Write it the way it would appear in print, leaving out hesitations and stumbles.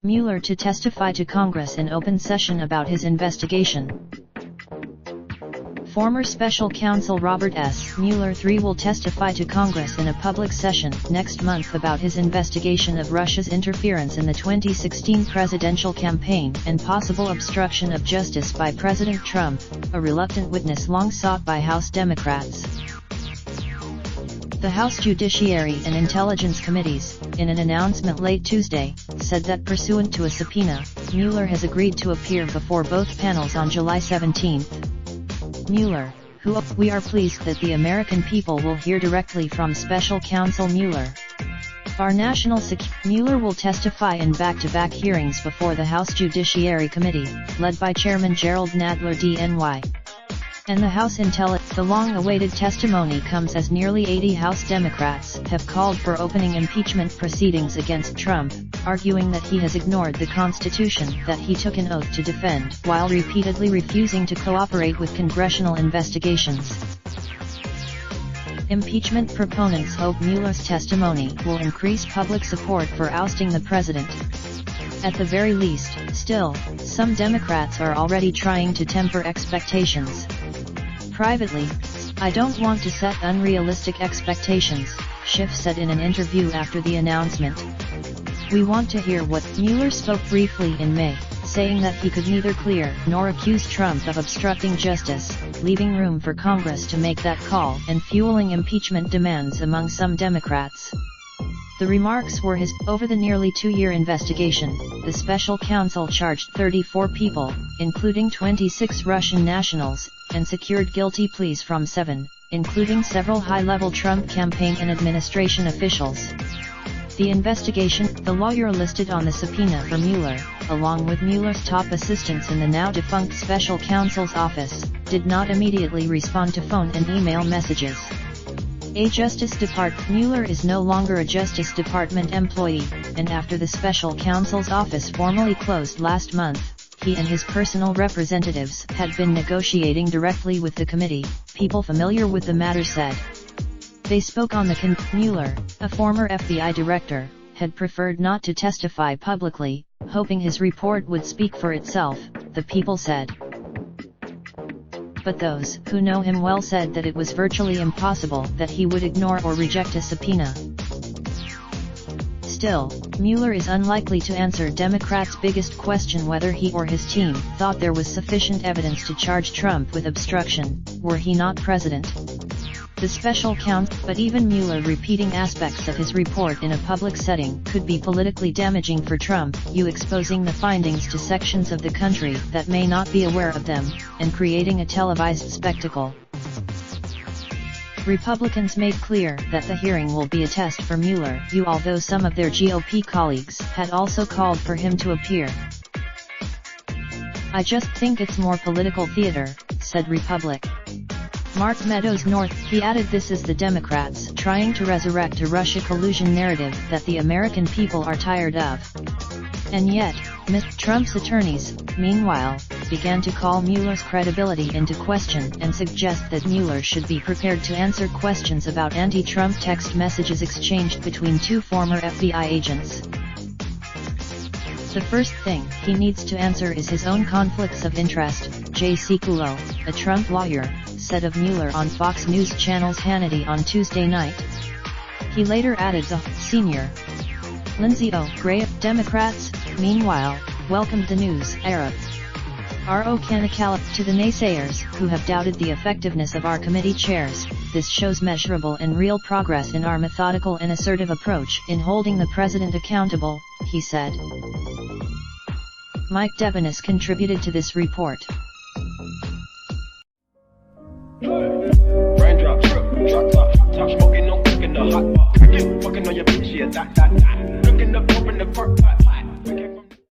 Mueller to testify to Congress in open session about his investigation. Former Special Counsel Robert S. Mueller III will testify to Congress in a public session next month about his investigation of Russia's interference in the 2016 presidential campaign and possible obstruction of justice by President Trump, a reluctant witness long sought by House Democrats. The House Judiciary and Intelligence Committees, in an announcement late Tuesday, said that pursuant to a subpoena, Mueller has agreed to appear before both panels on July 17. Mueller, we are pleased that the American people will hear directly from Special Counsel Mueller. Our national Mueller will testify in back-to-back hearings before the House Judiciary Committee, led by Chairman Gerald Nadler DNY. And the House The long-awaited testimony comes as nearly 80 House Democrats have called for opening impeachment proceedings against Trump, arguing that he has ignored the Constitution that he took an oath to defend while repeatedly refusing to cooperate with congressional investigations. Impeachment proponents hope Mueller's testimony will increase public support for ousting the president. At the very least, still, some Democrats are already trying to temper expectations. Privately, I don't want to set unrealistic expectations, Schiff said in an interview after the announcement. We want to hear what Mueller spoke briefly in May, saying that he could neither clear nor accuse Trump of obstructing justice, leaving room for Congress to make that call and fueling impeachment demands among some Democrats. The remarks were his. Over the nearly 2-year investigation, the special counsel charged 34 people, including 26 Russian nationals, and secured guilty pleas from 7, including several high-level Trump campaign and administration officials. The investigation, the lawyer listed on the subpoena for Mueller, along with Mueller's top assistants in the now-defunct special counsel's office, did not immediately respond to phone and email messages. Mueller is no longer a Justice Department employee, and after the special counsel's office formally closed last month, he and his personal representatives had been negotiating directly with the committee, people familiar with the matter said. They spoke on Mueller, a former FBI director, had preferred not to testify publicly, hoping his report would speak for itself, the people said. But those who know him well said that it was virtually impossible that he would ignore or reject a subpoena. Still, Mueller is unlikely to answer Democrats' biggest question, whether he or his team thought there was sufficient evidence to charge Trump with obstruction, were he not president. The special counsel, but even Mueller repeating aspects of his report in a public setting could be politically damaging for Trump, exposing the findings to sections of the country that may not be aware of them, and creating a televised spectacle. Republicans made clear that the hearing will be a test for Mueller, although some of their GOP colleagues had also called for him to appear. I just think it's more political theater, said Republic. Mark Meadows North, he added, this is the Democrats trying to resurrect a Russia collusion narrative that the American people are tired of. And yet, Trump's attorneys, meanwhile, began to call Mueller's credibility into question and suggest that Mueller should be prepared to answer questions about anti-Trump text messages exchanged between 2 former FBI agents. The first thing he needs to answer is his own conflicts of interest, Jay Sekulow, a Trump lawyer, said of Mueller on Fox News Channel's Hannity on Tuesday night. He later added the senior Lindsey Graham. Democrats, meanwhile, welcomed the news. Arab R.O. Kanikala, to the naysayers who have doubted the effectiveness of our committee chairs, this shows measurable and real progress in our methodical and assertive approach in holding the president accountable, he said. Mike Devenis contributed to this report. Raindrop, truck top, smoking, no cooking the hot pot. Fucking on your bitch, yeah, that. Looking up, open the park pot.